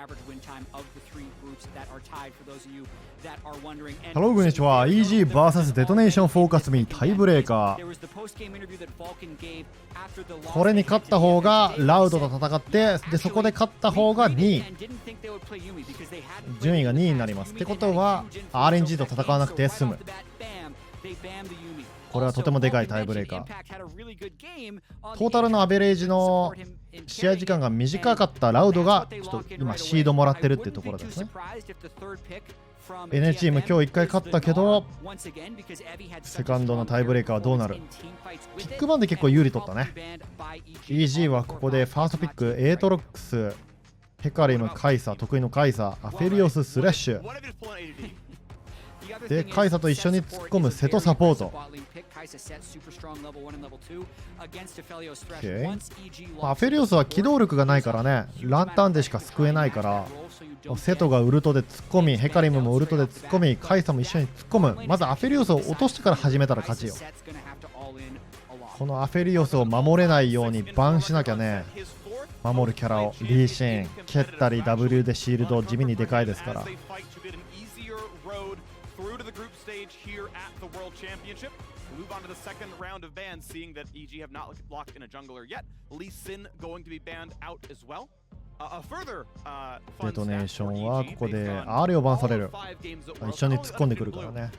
ハロー、こんにちは。EG vs デトネーションフォーカスミタイブレーカー。これに勝った方がラウドと戦って、でそこで勝った方が2位。順位が2位になります。ってことは RNG と戦わなくて済む。これはとてもでかいタイブレーカー。トータルのアベレージの試合時間が短かったラウドがちょっと今シードもらってるっていうところですね。N チーム今日1回勝ったけど、セカンドのタイブレーカーはどうなる？ピックバンで結構有利取ったね。EG はここでファーストピック、エートロックス、ヘカリム、カイサ、得意のカイサ、アフェリオス、スラッシュ。で、カイサと一緒に突っ込む瀬戸サポート。アフェリオスは機動力がないからね、ランタンでしか救えないから、瀬戸がウルトで突っ込み、ヘカリムもウルトで突っ込み、カイサも一緒に突っ込む。まずアフェリオスを落としてから始めたら勝ちよ。このアフェリオスを守れないようにバンしなきゃね。守るキャラをリーシーン、蹴ったり W でシールド地味にでかいですから。Through to the group stage here at the World Championship. Move on to the second round of bans, seeing that EG have not locked in a jungler yet. Lee Sin going to be banned out as well. デトネーションはここで R をバンされる。一緒に突っ込んでくるからね。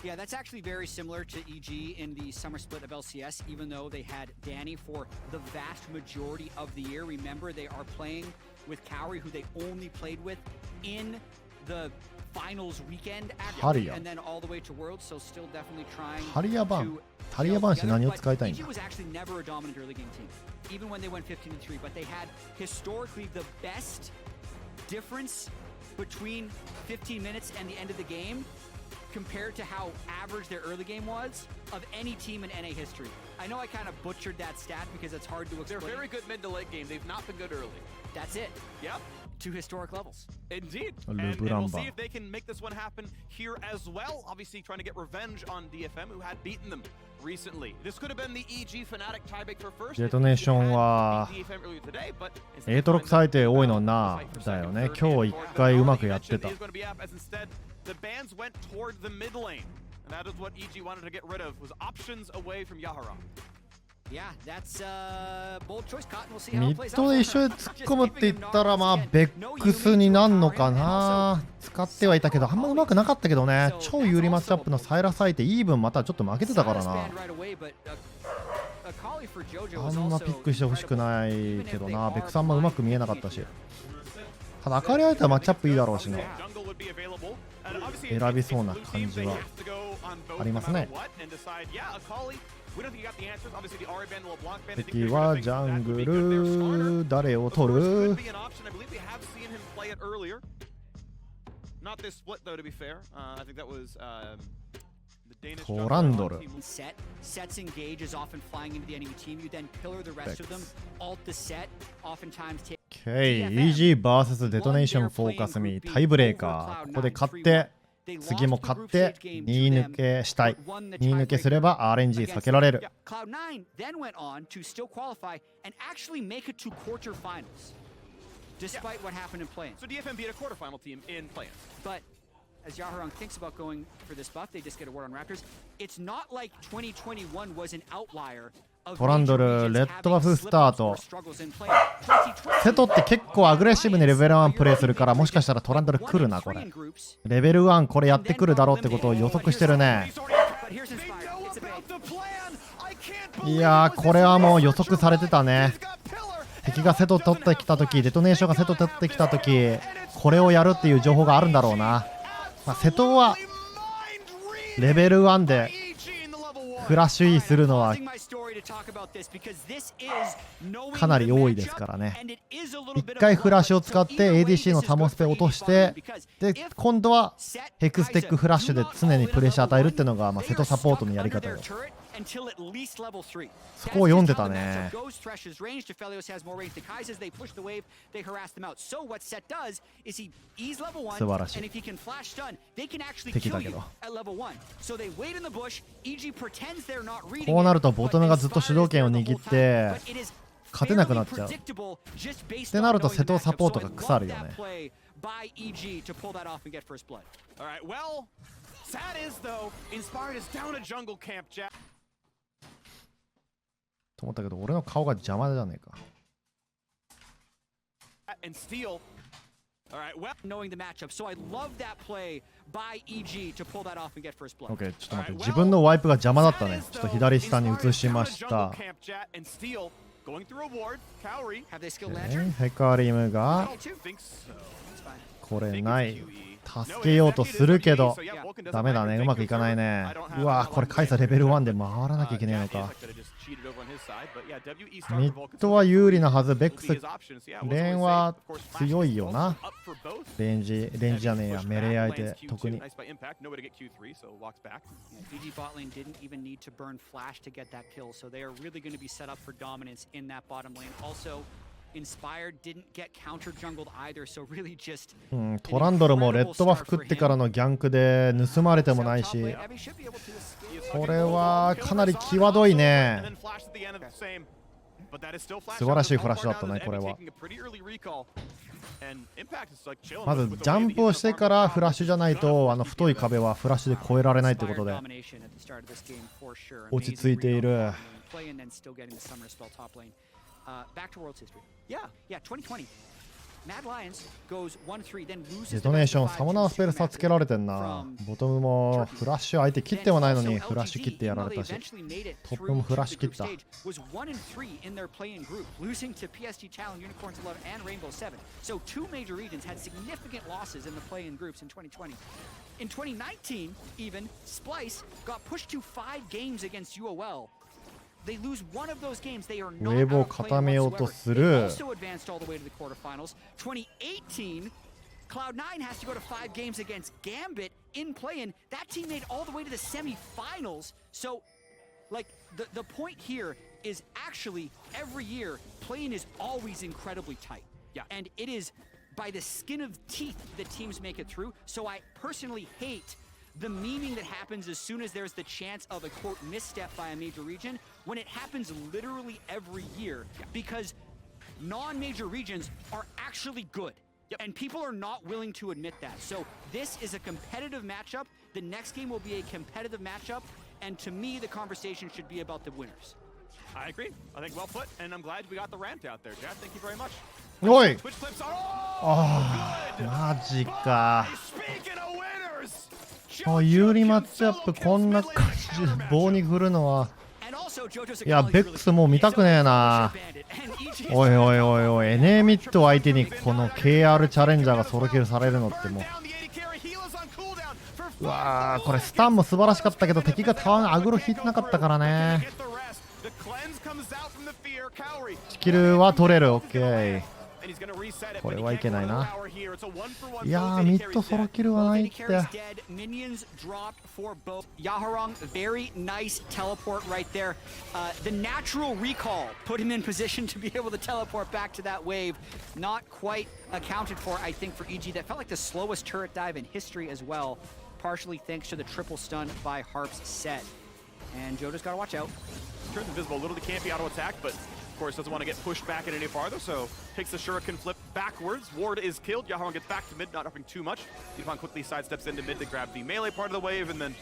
Yeah, that's actually very similar to EG in the summer split of LCS, even though they had Danny for the vast majority of the year. Remember, they are playing with Cowrie, who they only played with in the finals weekend actually, and then all the way to Worlds, so still definitely trying to タリアバンシ何を使いたいんだ？ EG was actually never a dominant early game team, even when they went 15-3, but they had historically the best difference between 15 minutes and the end of the game compared to how average their early game was of any team in NA history. I know I kind of butchered that stat because it's hard to explain. They're very good mid to late game. They've not been good early. That's it. Yep. To historic levels. Indeed. And we'll see if they can make this one happen here as well. Obviously trying to get revenge on DFM, who had beaten them recently. This could have been the EG Fnatic tiebreaker first. デトネーションはエートロック最低多いのなだよね。今日一回うまくやってた。The bans went toward the mid lane. And that is what EG wanted to get rid of, was options away from Yahara. Yeah, that's bold choice. Cotton, we'll see how ミ it plays ッドで一緒に突っ込むって言ったらまあベックスになんのかな。使ってはいたけどあんまうまくなかったけどね。超有利マッチアップのサイラサイテイーブンまたちょっと負けてたからな。あんまピックしてほしくないけどな。ベックスあんまうまく見えなかったし。ただ明るい相手はマッチアップいいだろうしね。選びそうな感じはありますね。敵はジャングル、誰を取る？トランドル。EG vs デトネーションフォーカスミタイブレーカー。ここで勝って次も勝って2位抜けしたい。2位抜けすれば RNG 避けられる。Despite what happened in play-in. So DFM beat a quarterfinal team in play-in. But as Yaharong thinks about going for this buff, they just get a word on Raptors. It's not like 2021 was an outlier. トランドル、レッドバフスタート。セトって結構アグレッシブにレベル1プレイするから、もしかしたらトランドル来るな、これ。レベル1これやってくるだろうってことを予測してるね。いやー、これはもう予測されてたね。敵がセト取ってきたとき、デトネーションがセト取ってきたとき、これをやるっていう情報があるんだろうな。まあ、セトはレベル1でフラッシュ E するのはかなり多いですからね。1回フラッシュを使って ADC のサモスペを落として、で今度はヘクステックフラッシュで常にプレッシャー与えるっていうのが、まあ、セトサポートのやり方よ。until at least level 3. そこを読んでたね。 Goes Thresh's range. Defelios has more range than Kai's. They push the wave, they harass them out. So what Set does is he ease level 1, 素晴らしい。 and if he can flash stun, they can actually 敵 kill だけ you ど。 at level 1. So they wait in the bush. EG pretends they're not reading こうなると it, ボトムがずっと主導権を握って but it is 勝てなくなっちゃう。 predictable just based って on なると knowing the 瀬戸サ matchup. ポー So ト I が love 腐るよ that ね。 play by EG to pull that off and get first blood. All right, well, sad is though, Inspired is down a jungle camp, Jack. と思ったけど俺の顔が邪魔じゃねえか。 And Steel. All right, well, Knowing the matchup, so I love that play by EG to pull that off and get first blood. OK ちょっと待って、自分のワイプが邪魔だったね。ちょっと左下に移しました。 Going through a ward, Cowrie. Have they skilled lantern? ヘカリムが I don't think so. これない。助けようとするけどダメだね、うまくいかないね。うわこれカイサレベル1で回らなきゃいけないのか。ミッドは有利なはず。ベックスレーンは強いよな。レンジじゃねえや、メレー相手特に。 EG bot lane didn't even need to burn flash to get that kill, so they are really going to be set up for dominance in that bottom lane. Also, Inspired didn't get counter jungled either, so really just トランドルもレッドバフ食ってからのギャンクで盗まれてもないし、これはかなり際どいね。素晴らしいフラッシュだったね、これは。まずジャンプをしてからフラッシュじゃないと、あの太い壁はフラッシュで越えられないってことで落ち着いている。 back to World's history. Yeah, 2020. Mad Lions goes 1-3, then loses デトネーション、サモナースペル差つけられてんな。ボトムもフラッシュ相手切ってはないのにフラッシュ切ってやられたし、トップもフラッシュ切った。 was 1-3 in their play-in group, losing to PSG Talon, Unicorns 11, and Rainbow 7. So two major regions had significant losses in the play-in groups in 2020. In 2019, even, Splice got pushed to 5 games against UOL. They lose one of those games. They are not out of play whatsoever. They also advanced all the way to the quarterfinals. 2018, Cloud9 has to go to 5 games against Gambit in play-in. That team made all the way to the semifinals. So, like, the point here is actually every year, play-in is always incredibly tight. Yeah. And it is by the skin of teeth that teams make it through. So I personally hate the memeing that happens as soon as there's the chance of a quote misstep by a major region, when it happens literally every year, because non-major regions are actually good. And people are not willing to admit that. So this is a competitive matchup. The next game will be a competitive matchup. And to me, the conversation should be about the winners. I agree. I think well put, and I'm glad we got the rant out there, Jack. Thank you very much. おい、 Twitch clips. マジか。 Speaking of winners. 有利マッチアップこんな感じで棒に振るのは。いや、ベックスもう見たくねえな。おいおいおいおい、エネミット相手にこの KR チャレンジャーがソロキルされるのってもう。うわー、これスタンも素晴らしかったけど敵がタワーアグロ引いてなかったからね。スキルは取れる、オッケー。これはいけないな。いやー、ミッドソロキルはないって。Yaharong, very nice teleport right there. The natural recall put him in position to be able to teleport back to that wave. Not quite accounted for, I think, for EG. That felt like the slowest turret dive in history as well, partially thanks to the triple stun by Harp's set. And Jojo's got to watch out. Turns invisible a little, can't be auto attack, but of course doesn't want to get pushed back in any farther, so takes the shuriken flip backwards. Ward is killed. Yaharong gets back to mid, not upping too much. Yifan quickly sidesteps into mid to grab the melee part of the wave, and then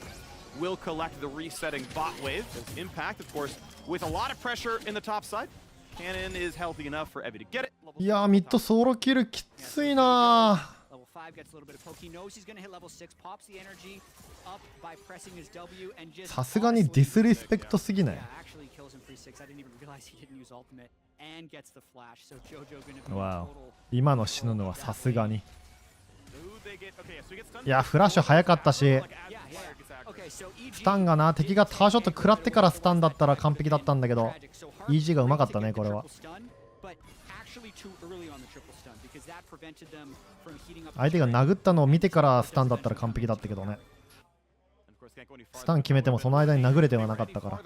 will collect the resetting bot wave. Impact, of course, with a lot of pressure in the top side. Cannon is healthy enough for Evie to get it. いやー、ミッドソロキルきついなー。Level 5 gets a little bit of poke. He knows he's going to hit level 6, pops the energy up by pressing his W and just さすがにディスリスペクトすぎない。 actually kills him for 6. I didn't even realize he didn't use ultimate and gets the flash. So Jojo going to be わ total. お、今の死ぬのはさすがに。いや、フラッシュ早かったし、 Yeah, yeah. Okay, so スタンがな、敵がタワーショット食らってからスタンだったら完璧だったんだけど、EG がうまかったね、これは。相手が殴ったのを見てからスタンだったら完璧だったけどね。スタン決めてもその間に殴れてはなかったから。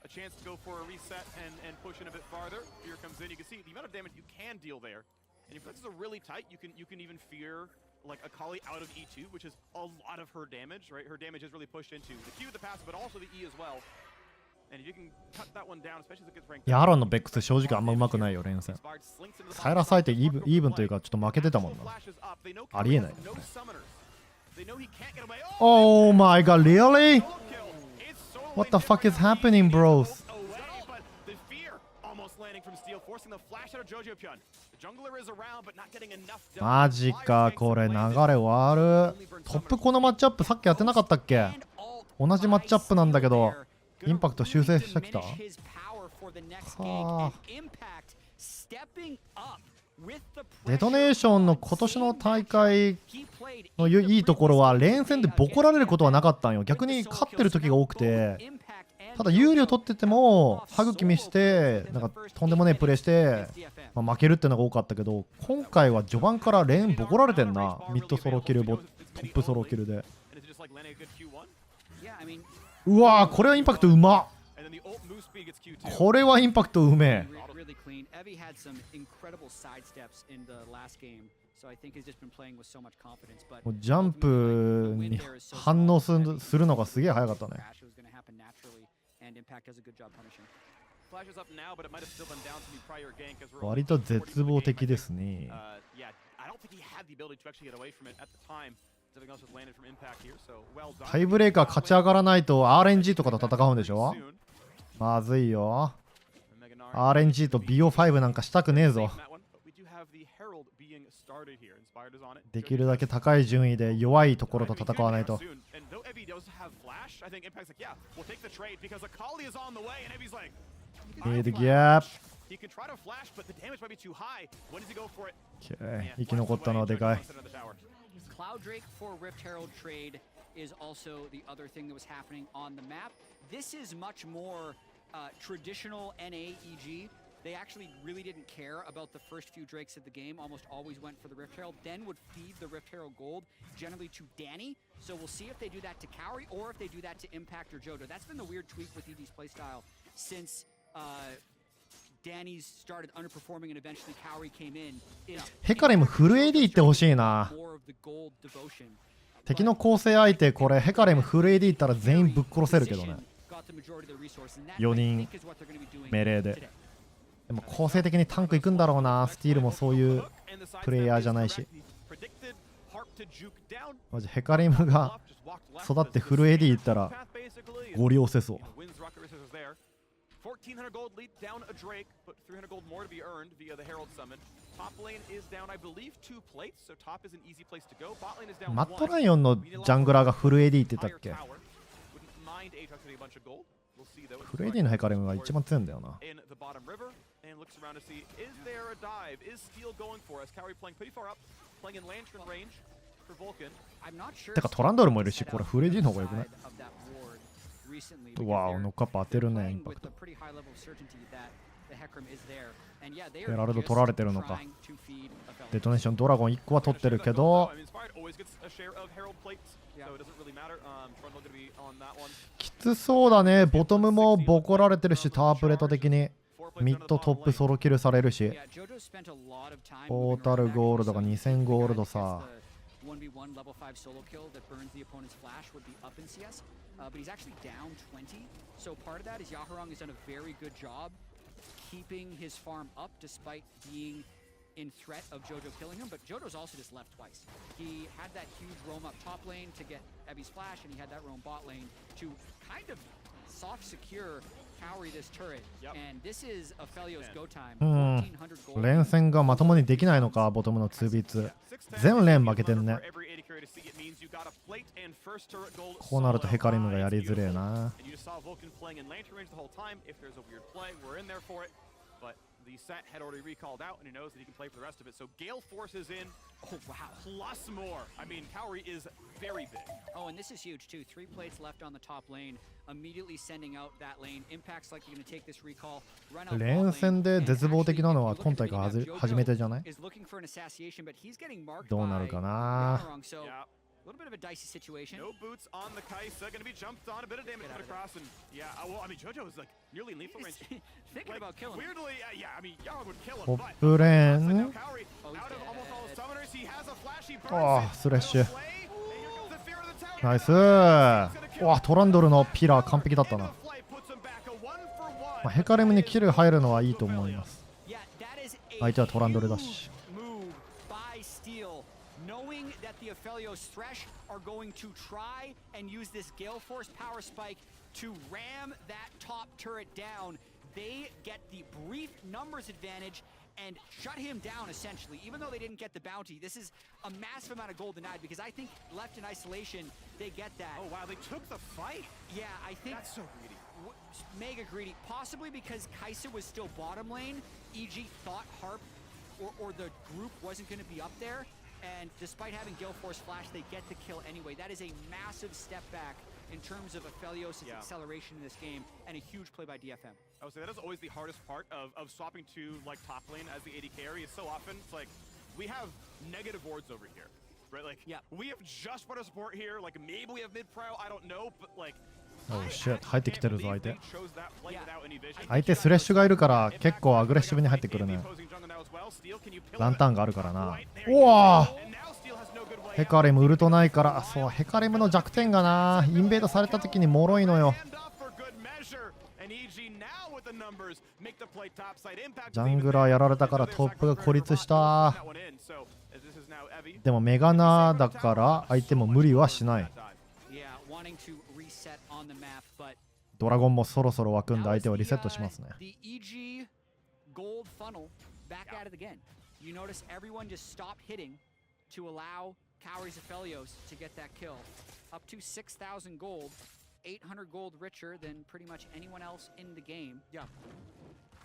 A chance to go for a reset and push in a bit farther. Here comes in. You can see the amount of damage you can deal there. And if this is really tight, you can even fear like Akali out of E2, which is a lot of her damage, right? Her damage is really pushed into the Q, the passive, but also the E as well. And if you can cut that one down, especially as it gets ranked. いや、アロンのベックス正直あんま上手くないよ、連戦。サイラス相手イーブンというかちょっと負けてたもんな。ありえない。Oh my god, really? What the fuck is happening, bros? マジか、これ流れ悪。トップこのマッチアップさっきやってなかったっけ？同じマッチアップなんだけど、インパクト修正してきた？はあ。デトネーションの今年の大会のいいところは連戦でボコられることはなかったんよ。逆に勝ってる時が多くて、ただ有利を取ってても歯茎見してなんかとんでもねえプレーして、負けるってのが多かったけど、今回は序盤からレーンボコられてんな。ミッドソロキルトップソロキルで。うわー、これはインパクトうまっ。これはインパクトうめえ。ジャンプに反応するのがすげえ早かったね。割と絶望的ですね。タイブレーカー勝ち上がらないと RNG とかと戦うんでしょ。まずいよ。RNG と BO5 なんかしたくねえぞ。できるだけ高い順位で弱いところと戦わないと。Need gap。生き残ったのはでかい。Clouddrake for Rift Herald trade is also the other thing that was happening on the map. This is much more traditional NA EG. They actually really didn't care about the first few Drakes of the game, almost always went for the Rift Herald, then would feed the Rift Herald gold generally to Danny. So we'll see if they do that to Kaori or if they do that to Impact or Jodo. That's been the weird tweak with EG's playstyle since Danny's started underperforming and eventually Kaori came in. ヘカレムフル AD ってほしいな。敵の構成相手これヘカレムフル AD いったら全員ぶっ殺せるけどね。4人メレーで。でも構成的にタンク行くんだろうな。スティールもそういうプレイヤーじゃないし。マジヘカレムが育ってフル AD いったらゴリ押せそう。1400 gold lead down a Drake, but 300 gold more to be earned via the Herald summon. Top lane is down, I believe, 2 plates, so top is an easy place to go. Bot lane is down 1. マットライオンのジャングラーがフル AD って言ったっけ？フル AD のヘカレムが一番強いんだよな。てかトランドルもいるし、これフル AD の方がよくない？わあ、ノックアップ当てるね、インパクト。ヘラルド取られてるのか。デトネーションドラゴン1個は取ってるけど、きつそうだね。ボトムもボコられてるし、タープレート的にミッドトップソロキルされるし、トータルゴールドが2000ゴールドさ。1v1 level 5 solo kill that burns the opponent's flash would be up in CS, but he's actually down 20. So part of that is Yaharong has done a very good job keeping his farm up despite being in threat of Jojo killing him, but Jojo's also just left twice. He had that huge roam up top lane to get Evi's flash, and he had that roam bot lane to kind of soft secure Kaori this turret, and this is Aphelios go time. 連戦がまともにできないのか、ボトムの 2v2。全連負けてんね。こうなるとヘカリムがやりづれえな。The set had already recalled out, and he knows that he can play for the rest of it. So Gale forces in. Oh, wow. Plus more. I mean, Kaori is very big. Oh, and this is huge, too. 3 plates left on the top lane. Immediately sending out that lane. Impact's like you're going to take this recall. Run out. 連戦で絶望的なのは今大会初めてじゃない？どうなるかな。little bit of a dicey situation. No boots on the Kai'Sa, gonna be jumped on, a bit of damage put across, and yeah, well, I mean, JoJo is like nearly in lethal range. Thinking about killing him. Weirdly, yeah, I mean, Yahoo would kill him, ト but ップレー now ン Kaori, out of almost all his summoners, he has a flashy burn. ああスレッシュ Play, and here comes the fear of the tower. ナイスうわトランドルのピラー完璧だったな、 Into the flight puts him back, a 1-for-1. まあ、ヘカレムにキル入るのはいいと思います。 Yeah, that is a 相手はトランドルだし huge move by Steel, knowing that the Aphelios Thresh are going to try and use this Gale Force power spike to ram that top turret down. They get the brief numbers advantage and shut him down essentially. Even though they didn't get the bounty, this is a massive amount of gold denied because I think left in isolation, they get that. Oh wow, they took the fight. Yeah, I think That's so greedy. mega greedy, possibly because Kai'Sa was still bottom lane. EG thought Harp or the group wasn't going to be up there, and despite having Gale Force Flash, they get the kill anyway. That is a massive step back in terms of Aphelios' acceleration in this game, and a huge play by DFM. I would say that is always the hardest part of swapping to like top lane as the AD carry. Is so often it's like we have negative wards over here, right? Like we have just water support here. Like maybe we have mid prio, I don't know, but like. Oh shit 入ってきてるぞ相手 Chose that play without any vision. 相手スレッシュがいるから結構アグレッシブに入ってくるね。ランタンがあるからな。おおヘカレムウルトないから、そうヘカレムの弱点がな、インベードされた時に脆いのよ。ジャングラーやられたからトップが孤立した。でもメガナだから相手も無理はしない。ドラゴンもそろそろ湧くんで相手はリセットしますね。Kaori's Aphelios to get that kill. Up to 6,000 gold, 800 gold richer than pretty much anyone else in the game. Yeah.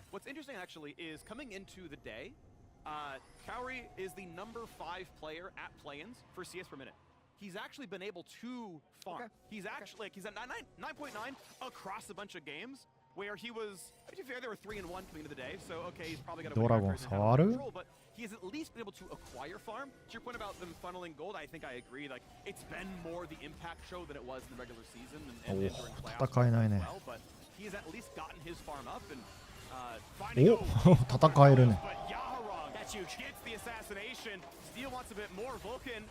What's interesting actually is coming into the day, Kaori is the number 5 player at play-ins for CS per minute. He's actually been able to farm. He's actually like he's at 9.9 across a bunch of games where he was. To be fair, they were 3-1 coming into the day, so okay, he's probably got a Dragon control, but he has at least been able to acquire farm. To your point about them funneling gold, I think I agree. Like it's been more the impact show than it was in the regular season and during playoffs as well. But he has at least gotten his farm up and finding. But Yaharong, that's huge. Gets the assassination. Steel wants a bit more. Vulcan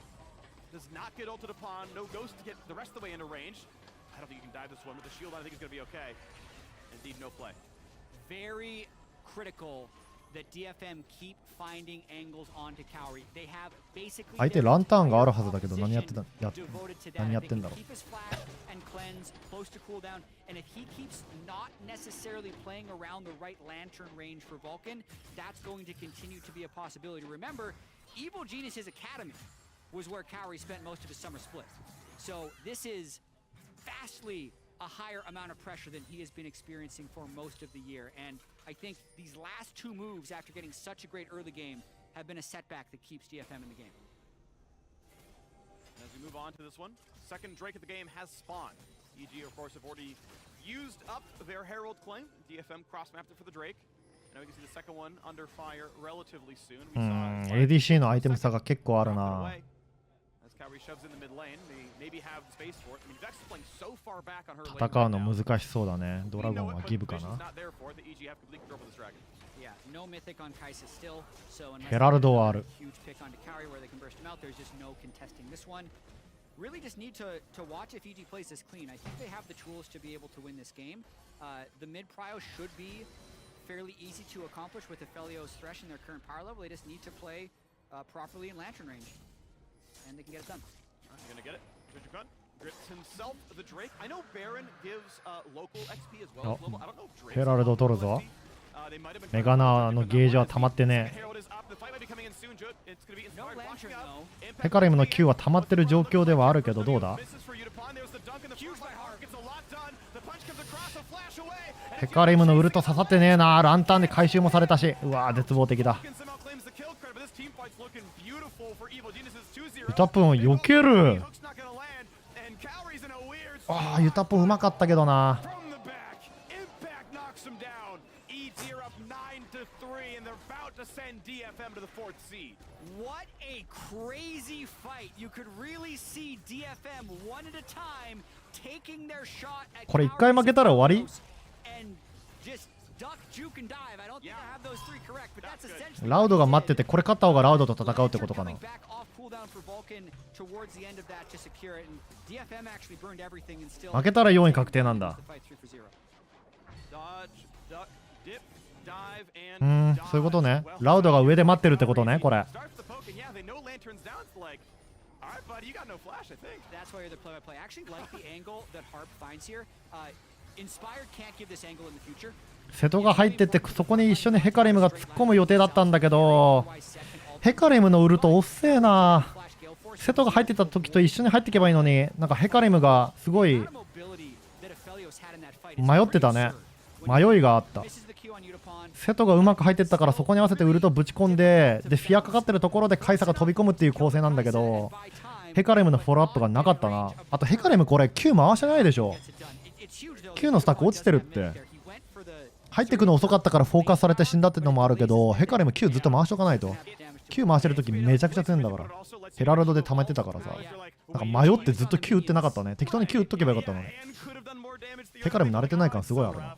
does not get ulted upon. No ghost to get the rest of the way into range. I don't think you can dive this one with the shield. I think it's going to be okay. Indeed, no play. Very critical that DFM keep finding angles onto Kaori. They have basically 相手ランタンがあるはずだけど何やってんだろう。 keep his flash and cleanse close to cooldown, and if he keeps not necessarily playing around the right lantern range for Vulcan, that's going to continue to be a possibility. Remember, Evil Genius's academy was where Kaori spent most of his summer split. So this is vastly a higher amount of pressure than he has been experiencing for most of the year. And I think these last two moves after getting such a great early game have been a setback that keeps DFM in the game. As we move on to this one, second Drake of the game has spawned. EG, of course, have already used up their Herald claim. DFM cross-mapped it for the Drake. Now we can see the second one under fire relatively soon. We saw ADC のアイテム差が結構あるな。戦うの難しそうだね。ドラゴンはギブかな。ヘラルドはある。Really just need to watch if EG plays this clean. I think they have the tools to be able to win this game. The mid prio should be fairly easy to accomplish with Aphelios Thresh in their current power level. They just need to play properly in lantern range, and they can get it done. You're gonna get it. Grips himself, the Drake. I know Baron gives local XP as well as global. I don't know if Drake. ヘラルド取るぞ。メガナのゲージは溜まってね。ヘカレムの Q は溜まってる状況ではあるけどどうだ？ヘカレムのウルト刺さってねえな。ランタンで回収もされたし、うわー絶望的だ。ユタプンを避ける。ああユタプンうまかったけどな。send DFM to the 4th seed. What a crazy fight. You could really see DFM one at a time taking their shot at これ1回負けたら終わり and just duck, juke and dive. I don't think I have those three correct, but that's essentially ラウドが待ってて、これ勝った方がラウドと戦うってことかな。 coming back off cooldown for Vulcan towards the end of that to secure it, and DFM actually burned everything and still 負けたら4位確定なんだ。 the fight 3 for 0. Dodge, duck, dip, dive, and そういうことね。ラウドが上で待ってるってことね、これ。 Start the poke, and yeah, they know lanterns down. It's like, all right, buddy, you got no flash, I think. That's why you're the play-by-play. I actually like the angle that Harp finds here. Inspired can't give this angle in the future. 瀬戸が入ってってそこに一緒にヘカリムが突っ込む予定だったんだけど、ヘカリムのウルトおっせえな。瀬戸が入ってた時と一緒に入っていけばいいのに、なんかヘカリムがすごい迷ってたね。迷いがあった。瀬戸がうまく入ってったからそこに合わせてウルトぶち込んで、でフィアかかってるところでカイサが飛び込むっていう構成なんだけど、ヘカリムのフォローアップがなかったな。あとヘカリムこれ Q 回してないでしょ。Q のスタック落ちてるって。入ってくの遅かったからフォーカスされて死んだってのもあるけど、ヘカリム Q ずっと回しとかないと。Q 回してるときめちゃくちゃ強いんだから。ヘラルドで溜めてたからさ。なんか迷ってずっと Q 打ってなかったね。適当に Q 打っとけばよかったのに。ヘカリム慣れてない感すごいあるな。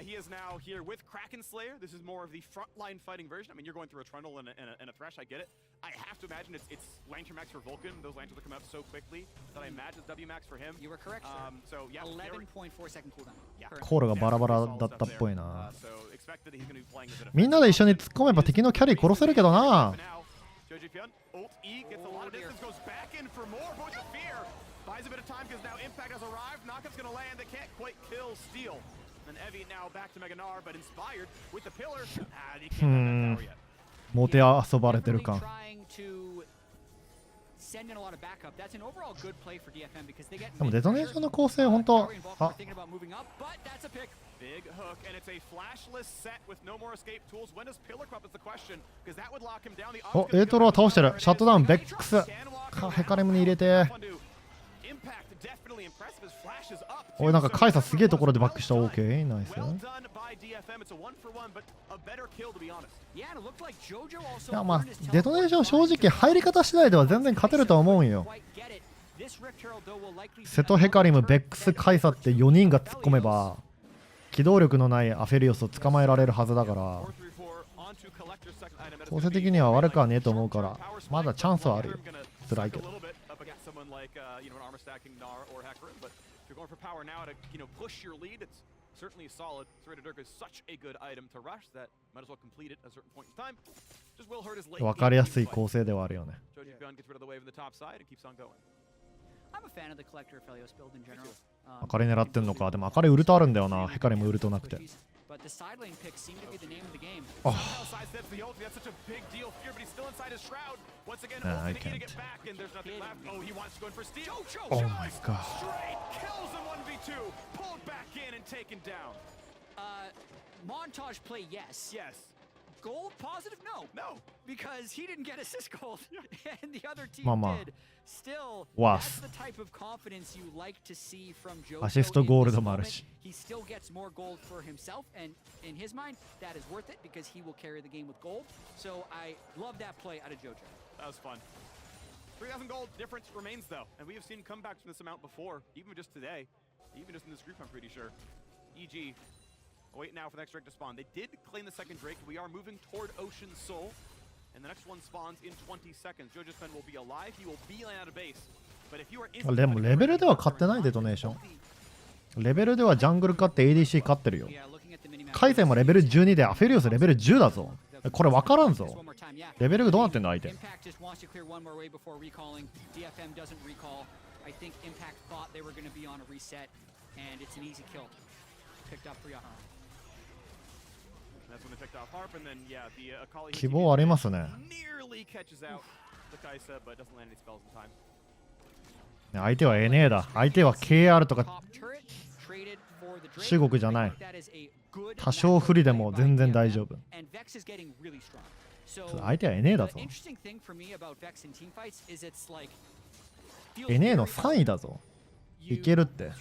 He is now here with Kraken Slayer. This is more of the frontline fighting version. I mean, you're going through a Trundle and a Thresh, I get it. I have to imagine it's Lantern Max for Vulcan. Those lanterns will come out so quickly that I imagine it's W Max for him. You were correct, sir. So, yeah. 11.4 second cooldown. コールがバラバラだったっぽいな。みんなで一緒に突っ込めば敵のキャリー殺せるけどな。Buys a bit of time because now Impact has arrived. Knockup's gonna land. They can't quite kill Steel. And Evie now back to Meganar, but inspired with the pillar. He can't have that tower yet. モテ遊ばれてる感。 Send in a lot of backup. That's an overall good play for DFM because they get でもデトネーションの構成本当。あ、 Big hook, and it's a flashless set with no more escape tools. When does Pillar Crop is the question? Because that would lock him down. The お、エートロは倒してる。シャットダウンベックス。ヘカリムに入れて。おい、なんかカイサすげえところでバックした。OK、ナイス。いや、まあデトネーション正直入り方次第では全然勝てるとは思うんよ。瀬戸ヘカリムベックスカイサって4人が突っ込めば機動力のないアフェリオスを捕まえられるはずだから、構成的には悪くはねえと思うから、まだチャンスはあるよ。辛いけど。Certainly solid. Serrated Dirk is such a good item to rush that might as well complete it at a certain point in time. Just will hurt his late. 分かりやすい構成ではあるよね。Joji Pyun gets rid of the wave in the top side and keeps on going. I'm a fan of the Collector Aphelios build in general. アカリ狙ってんのか。でもアカリウルトあるんだよな。ヘカリムウルトなくて。But the side lane picks seem to be the name of the game. Oh. Sidesteps the ult. That's such a big deal here, but he's still inside his shroud. Once again, I need to can't. get back, and there's nothing left. Oh, he wants to go in for steal. Oh my god. Straight kills in 1v2. Pulled back in and taken down. Montage play, yes. Yes. Gold positive? No. No. Because he didn't get assist gold, and the other team did. Still, Was. that's the type of confidence you like to see from JoJo. アシストゴールドもあるし。 He still gets more gold for himself, and in his mind, that is worth it because he will carry the game with gold. So I love that play out of JoJo. That was fun. 3,000 gold difference remains though, and we have seen comebacks from this amount before, even just today, even just in this group, I'm pretty sure. EG. Wait now for the next Drake to spawn. They did claim the second Drake. We are moving toward Ocean Soul. And the next one spawns in 20 seconds. Jojo's Pen will be alive. He will beeline out of base. But if you are in でもレベルでは勝ってないデトネーション。レベルではジャングル勝って ADC 勝ってるよ。カイゼンもレベル12でアフェリオスレベル10だぞ。これ分からんぞ。レベルどうなってんの相手。I think Impact thought they were going to be on a reset, and it's an easy kill. Picked up for Yaha. That's when they picked off Harp, and then yeah, the Akali 希望ありますね。 nearly catches out the Kaisa, but doesn't land any spells in time. 相手は NA だ。相手は KR とか中国じゃない。多少不利でも全然大丈夫。相手は NA だぞ。NA の3位だぞ。いけるって。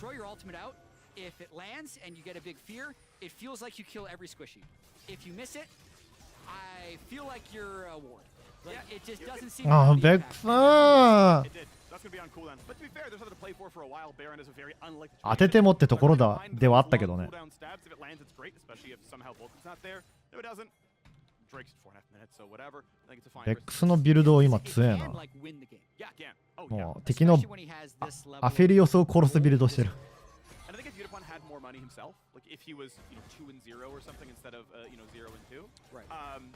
If it lands and you get a big fear, it feels like you kill every squishy. If you miss it, I feel like you're a ward. Like, it just doesn't seem あ to be ベッ impacted. クスー It did. That's going to be on cooldown. But to be fair, there's something to play for a while. Baron is a very unlikely. 当ててもってところだではあったけどね。 Cooldown stabs. If it lands, it's great, especially if somehow Vulcan's not there. If it doesn't, Drake's 4.5 minutes, so whatever. I think it's a fine. ベックスのビルド今強え It な can, like, win the game. Yeah, can. Oh, yeah. もう敵の Especially when he has this level アフェリオスを殺すビルドしてる And I think if Unipon had more money himself, like if he was, 2-0 or something instead of, 0-2, Right.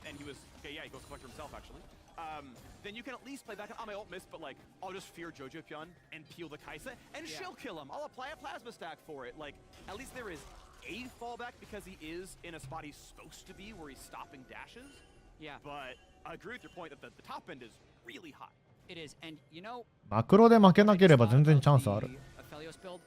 And he was, okay, yeah, he goes collector himself actually. Then you can at least play back. My ult missed, but like I'll just fear Jojo Pyun and peel the Kaisa, and Yeah. she'll kill him. I'll apply a plasma stack for it. Like at least there is a fallback because he is in a spot he's supposed to be where he's stopping dashes. Yeah, But I agree with your point that the top end is really high. it is. And you know, マクロで負けなければ全然チャンスある Aphelios build,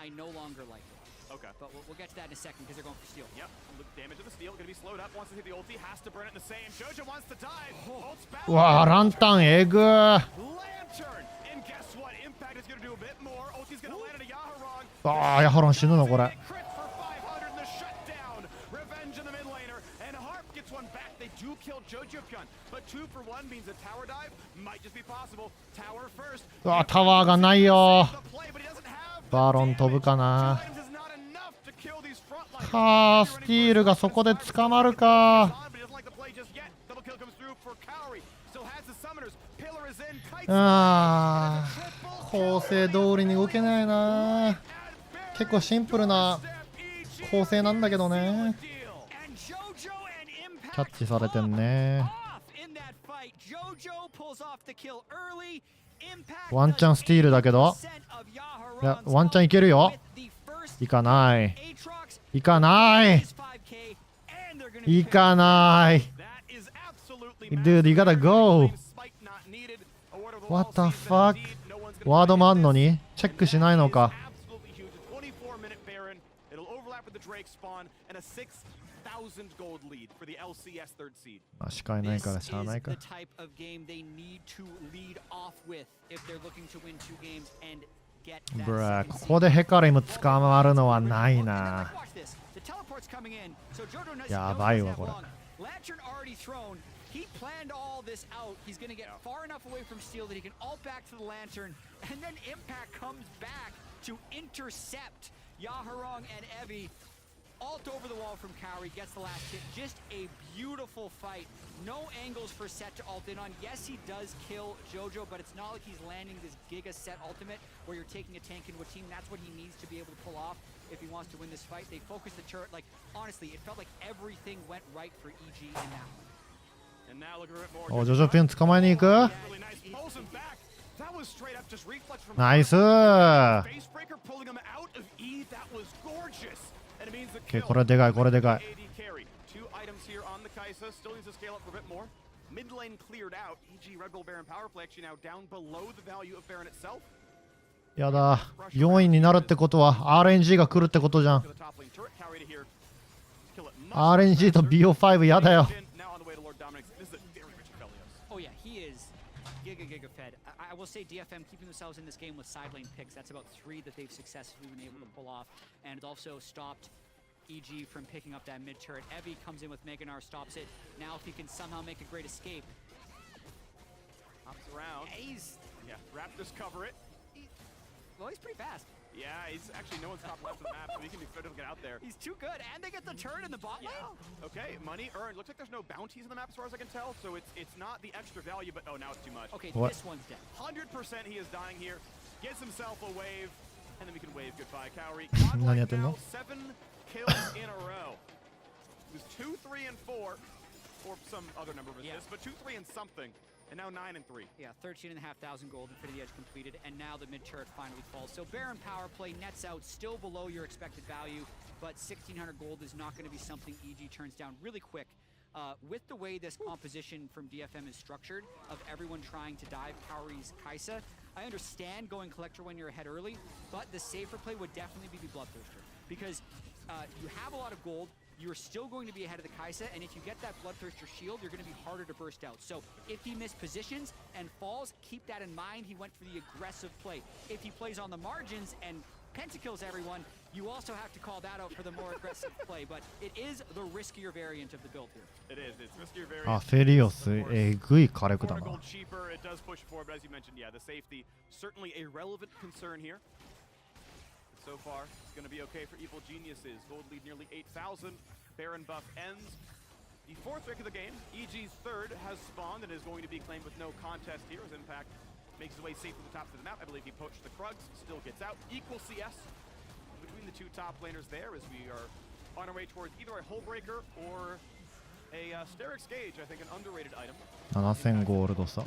I no longer like it. Okay. But we'll get to that in a second because they're going for steal. Yep. The damage of the steal gonna be slowed up. Wants to hit the ulti, has to burn it in the same. Jojo wants to dive. Ult's back. うわランタンえぐー Lantern! And guess what? Impact is gonna do a bit more. Ulti's gonna land into Yaharong. ああヤハロン死ぬのこれ Crit for 500 in the shutdown. Revenge in the mid laner. And Harp gets one back. They do kill Jojo Pyun. But 2 for 1 means a tower dive might just be possible. Tower first. うわタワーがないよ The play, but he doesn't have the バロン飛ぶかな damage. Times is not enough to kill these frontliners. はあスティールがそこで捕まるか But he doesn't like the play just yet. Double kill comes through for Kaori. Still has the summoners. Pillar is in. Kites ああ構成通りに動けないな結構シンプルな構成なんだけどね And Jojo and Impact キャッチされてんね off in that fight. Jojo pulls off the kill early. Impact ワンチャンスティールだけど いやワンチャンいけるよいかないいかないいかない Dude, you gotta go. What the fuck? ワードもあんのにチェックしないのか gold lead for the LCS third seed. 足換えないからしゃあないか This is the type of game they need to lead off with if they're looking to win 2 games and get that ブラ second こ seed. こでヘカリム捕まるのはないな Watch this. The teleport's coming in, so Jojo knows やばい knows わ that これ long. Lantern already thrown. He planned all this out. He's going to get far enough away from Steel that he can ult back to the Lantern, and then Impact comes back to intercept Yaharong and Evie. Ult over the wall from Kaori, gets the last hit. Just a beautiful fight. No angles for Set to ult in on. Yes, he does kill Jojo, but it's not like he's landing this Giga Set ultimate where you're taking a tank into a team. That's what he needs to be able to pull off if he wants to win this fight. They focused the turret. Like, honestly, it felt like everything went right for EG in that one. And now look a bit more. おジョジョピン捕まえに行く Really nice. Pulls him back. That was straight up just reflex from ナイス Facebreaker pulling him out of E. That was gorgeous. And it means the kill. これでかいこれでかい AD carry. 2 items here on the Kaisa. Still needs to scale up for a bit more. Mid lane cleared out. EG Red Bull Baron power play actually now down below the value of Baron itself. やだ4位になるってことは RNG が来るってことじゃん To the top lane turret. Kaori to here. Kill it much RNG と BO5 やだよ Now on the way to Lord Dominic's. This is a very rich Aphelios. Oh yeah, he is giga fed. I will say DFM keeping themselves in this game with side lane picks. That's about 3 that they've successfully been able to pull off, and it also stopped EG from picking up that mid turret. Evie comes in with Meganar, stops it. Now if he can somehow make a great escape, Hops around. Yeah, Raptors cover it. Well, he's pretty fast. Yeah, he's actually no one's top left of the map, so he can be fit to get out there. He's too good, and they get the turret in the bot lane. Okay, money earned. Looks like there's no bounties in the map as far as I can tell, so it's not the extra value, but oh, now it's too much. Okay, What? this one's dead. 100% he is dying here. Gets himself a wave, and then we can wave goodbye, Kaori. 何やってんの 7 kills in a row. It was 2, 3, and 4, or some other number of assists, but 2, 3, and something, and now 9 and 3. Yeah, 13,500 gold, Infinity Edge completed, and now the mid turret finally falls. So Baron power play nets out, still below your expected value, but 1,600 gold is not going to be something EG turns down really quick. With the way this composition from DFM is structured, of everyone trying to dive Kaori's Kaisa, I understand going Collector when you're ahead early, but the safer play would definitely be the Bloodthirster, because you have a lot of gold, you're still going to be ahead of the Kaisa, and if you get that Bloodthirster shield, you're going to be harder to burst out. So if he mispositions and falls, keep that in mind. He went for the aggressive play. If he plays on the margins and pentakills everyone, you also have to call that out for the more aggressive play, but it is the riskier variant of the build here. It is. It's riskier variant. あ、フェリオスえぐい火力だ Four な。 gold cheaper. It does push forward, but as you mentioned, yeah, the safety certainly a relevant concern here. So far, it's going to be okay for Evil Geniuses. Gold lead nearly 8,000. Baron buff ends. The fourth pick of the game, EG's third, has spawned and is going to be claimed with no contest here as Impact makes his way safe to the top of the map. I believe he poached the Krugs, still gets out. Equal CS between the two top laners there as we are on our way towards either a Hullbreaker or a Sterix Gauge, I think an underrated item. 7000ゴールド差。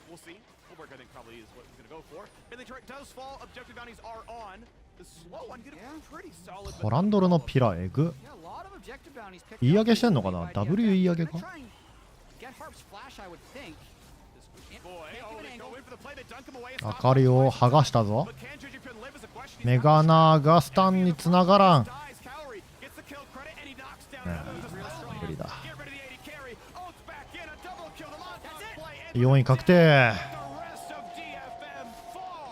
We'll see. Hullbreaker, I think, probably is what he's going to go for. And the turret does fall. Objective bounties are on. The slow one getting pretty solid. コランドルのピラえぐ。 Yeah, a lot of objective bounties picked 言い上 up げしてんのかな by ?W DFM. 言い上げか Gonna try and get Harp's flash, I would think. Boy, oh, they go in for the play. They dunk him away. 明かりを剥がしたぞ。メガナーがスタンにつながらん。無理だ。4位確定。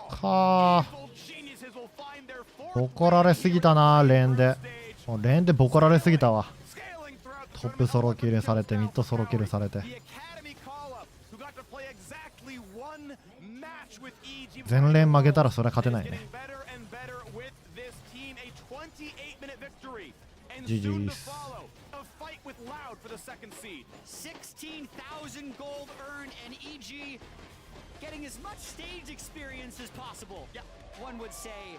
かー。ボコられすぎたな、レーンで。もうレーンでボコられすぎたわ。トップソロキルされて、ミッドソロキルされて。全連負けたらそれは勝てないね。GG です。16,000 gold earned and EG getting as much stage experience as possible. Yeah, one would say